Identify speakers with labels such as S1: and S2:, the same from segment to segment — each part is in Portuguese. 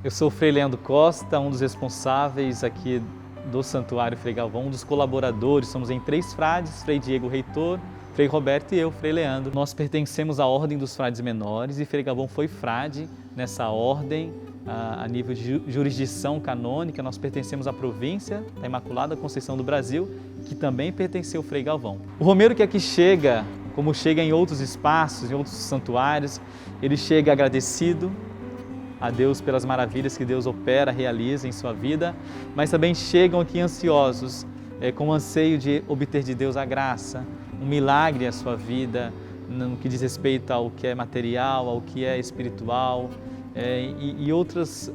S1: Eu sou o Frei Leandro Costa, um dos responsáveis aqui do Santuário Frei Galvão, um dos colaboradores. Somos em 3 frades, Frei Diego Reitor, Frei Roberto e eu, Frei Leandro. Nós pertencemos à Ordem dos Frades Menores e Frei Galvão foi frade nessa ordem. A nível de jurisdição canônica, nós pertencemos à província da Imaculada Conceição do Brasil, que também pertenceu ao Frei Galvão. O romeiro que aqui chega, como chega em outros espaços, em outros santuários, ele chega agradecido a Deus pelas maravilhas que Deus opera, realiza em sua vida, mas também chegam aqui ansiosos, com o anseio de obter de Deus a graça, um milagre à sua vida, no que diz respeito ao que é material, ao que é espiritual, e outras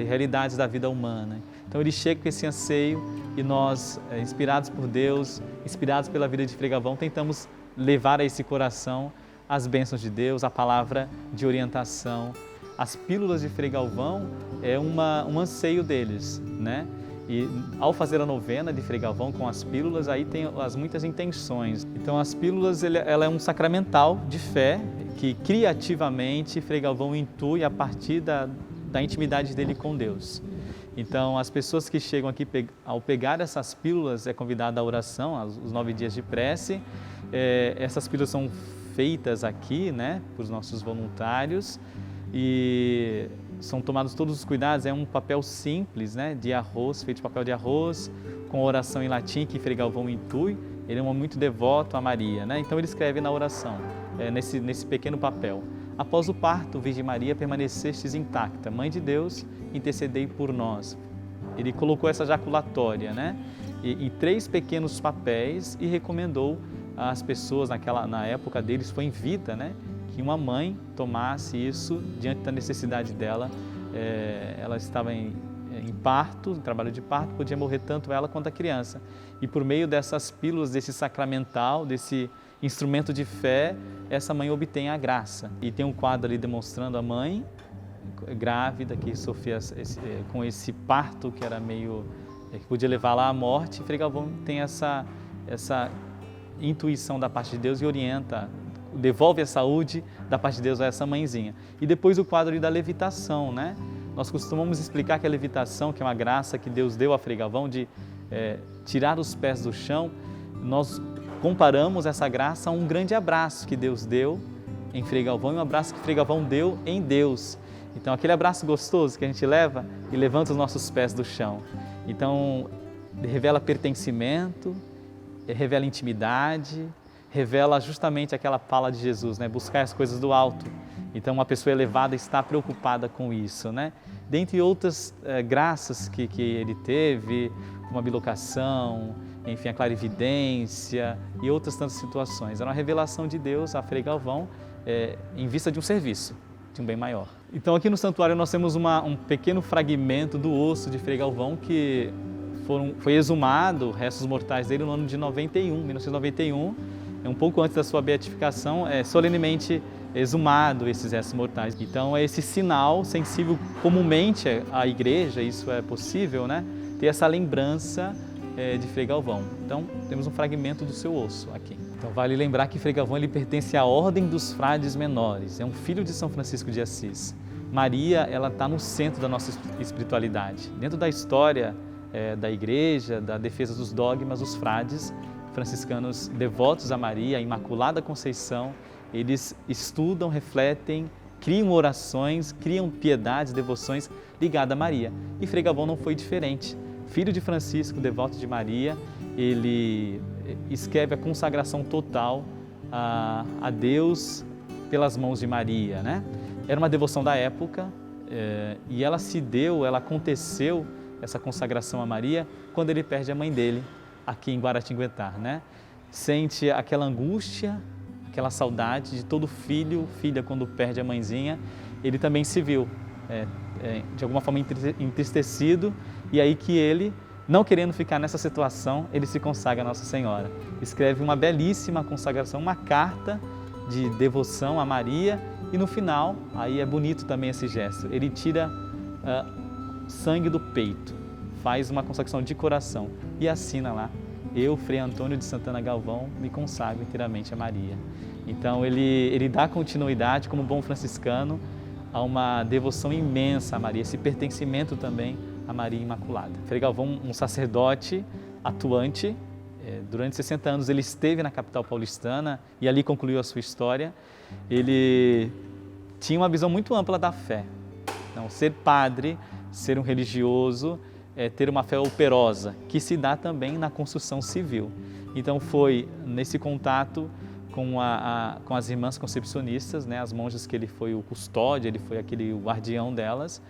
S1: realidades da vida humana. Então ele chega com esse anseio e nós, inspirados por Deus, inspirados pela vida de Frei Galvão, tentamos levar a esse coração as bênçãos de Deus, a palavra de orientação. As pílulas de Frei Galvão é um anseio deles, né? E ao fazer a novena de Frei Galvão com as pílulas, aí tem as muitas intenções. Então as pílulas, ela é um sacramental de fé que criativamente Frei Galvão intui a partir da intimidade dele com Deus. Então as pessoas que chegam aqui ao pegar essas pílulas é convidada à oração, os 9 dias de prece. Essas pílulas são feitas aqui, né, por nossos voluntários, e são tomados todos os cuidados. É um papel simples, né, de arroz, feito de papel de arroz, com oração em latim que Frei Galvão intui. Ele é um homem muito devoto a Maria, né? Então ele escreve na oração, nesse pequeno papel: após o parto, Virgem Maria, permanecestes intacta, Mãe de Deus, intercedei por nós. Ele colocou essa jaculatória, né, em 3 pequenos papéis e recomendou às pessoas, na época deles, foi em vida, né, que uma mãe tomasse isso diante da necessidade dela. Ela estava em parto, em trabalho de parto, podia morrer tanto ela quanto a criança. E por meio dessas pílulas, desse sacramental, desse instrumento de fé, essa mãe obtém a graça. E tem um quadro ali demonstrando a mãe grávida que sofria com esse parto que era meio, que podia levá-la à morte. Frei Galvão tem essa intuição da parte de Deus e orienta, devolve a saúde da parte de Deus a essa mãezinha. E depois o quadro ali da levitação, né? Nós costumamos explicar que a levitação, que é uma graça que Deus deu a Frei Galvão de tirar os pés do chão, nós comparamos essa graça a um grande abraço que Deus deu em Frei Galvão e um abraço que Frei Galvão deu em Deus. Então aquele abraço gostoso que a gente leva e levanta os nossos pés do chão. Então revela pertencimento, revela intimidade, revela justamente aquela fala de Jesus, né? Buscar as coisas do alto. Então uma pessoa elevada está preocupada com isso, né? Dentre outras graças que ele teve, como a bilocação, enfim, a clarividência e outras tantas situações. Era uma revelação de Deus a Frei Galvão em vista de um serviço, de um bem maior. Então aqui no santuário nós temos um pequeno fragmento do osso de Frei Galvão que foi exumado, restos mortais dele, no ano de 1991, um pouco antes da sua beatificação, solenemente exumado esses restos mortais. Então é esse sinal sensível comumente à igreja, isso é possível, né? Ter essa lembrança de Frei Galvão. Então temos um fragmento do seu osso aqui. Então vale lembrar que Frei Galvão ele pertence à Ordem dos Frades Menores, é um filho de São Francisco de Assis. Maria, ela está no centro da nossa espiritualidade. Dentro da história da igreja, da defesa dos dogmas, os frades franciscanos devotos a Maria, a Imaculada Conceição, eles estudam, refletem, criam orações, criam piedades, devoções ligadas a Maria. E Frei Galvão não foi diferente. Filho de Francisco, devoto de Maria, ele escreve a consagração total a Deus pelas mãos de Maria, né? Era uma devoção da época e ela aconteceu, essa consagração a Maria, quando ele perde a mãe dele, aqui em Guaratinguetá, né? Sente aquela angústia, aquela saudade de todo filho, filha, quando perde a mãezinha. Ele também se viu, de alguma forma, entristecido, e aí que ele, não querendo ficar nessa situação, ele se consagra a Nossa Senhora. Escreve uma belíssima consagração, uma carta de devoção a Maria, e no final, aí é bonito também esse gesto, ele tira sangue do peito, faz uma consagração de coração e assina lá: eu, Frei Antônio de Santana Galvão, me consagro inteiramente a Maria. Então ele dá continuidade como bom franciscano a uma devoção imensa a Maria, esse pertencimento também a Maria Imaculada. Frei Galvão, um sacerdote atuante, durante 60 anos ele esteve na capital paulistana e ali concluiu a sua história. Ele tinha uma visão muito ampla da fé. Então, ser padre, ser um religioso, ter uma fé operosa, que se dá também na construção civil. Então, foi nesse contato com as irmãs concepcionistas, né, as monjas que ele foi o custódio, ele foi aquele guardião delas,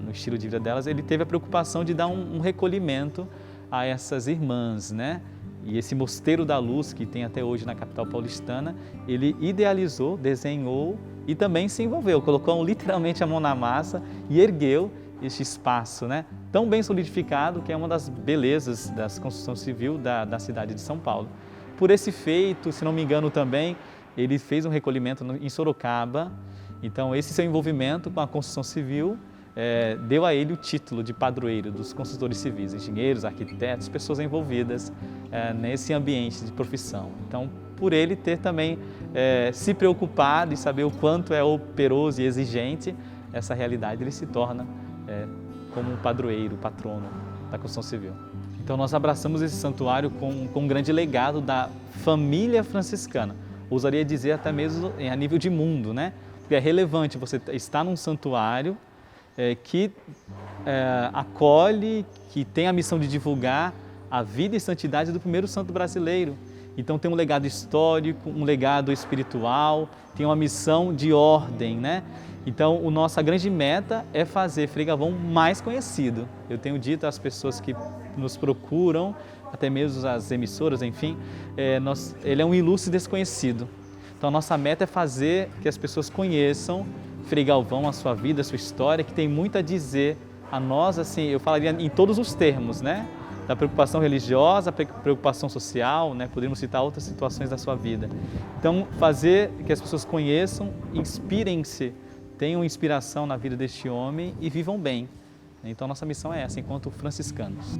S1: no estilo de vida delas, ele teve a preocupação de dar um recolhimento a essas irmãs, né? E esse Mosteiro da Luz, que tem até hoje na capital paulistana, ele idealizou, desenhou e também se envolveu, colocou literalmente a mão na massa e ergueu este espaço, né? Tão bem solidificado que é uma das belezas da construção civil da cidade de São Paulo. Por esse feito, se não me engano também, ele fez um recolhimento em Sorocaba. Então, esse seu envolvimento com a construção civil deu a ele o título de padroeiro dos construtores civis, engenheiros, arquitetos, pessoas envolvidas nesse ambiente de profissão. Então, por ele ter também se preocupado e saber o quanto é operoso e exigente essa realidade, ele se torna como um padroeiro, patrono da construção civil. Então, nós abraçamos esse santuário com um grande legado da família franciscana. Ousaria dizer até mesmo a nível de mundo, né? Porque é relevante você estar num santuário que acolhe, que tem a missão de divulgar a vida e santidade do primeiro santo brasileiro. Então tem um legado histórico, um legado espiritual, tem uma missão de ordem, né? Então a nossa grande meta é fazer Frei Galvão mais conhecido. Eu tenho dito às pessoas que nos procuram, até mesmo as emissoras, enfim, ele é um ilustre desconhecido. Então a nossa meta é fazer que as pessoas conheçam Frei Galvão, a sua vida, a sua história, que tem muito a dizer a nós, assim, eu falaria em todos os termos, né? Da preocupação religiosa, preocupação social, né? Poderíamos citar outras situações da sua vida. Então, fazer que as pessoas conheçam, inspirem-se, tenham inspiração na vida deste homem e vivam bem. Então, nossa missão é essa, enquanto franciscanos.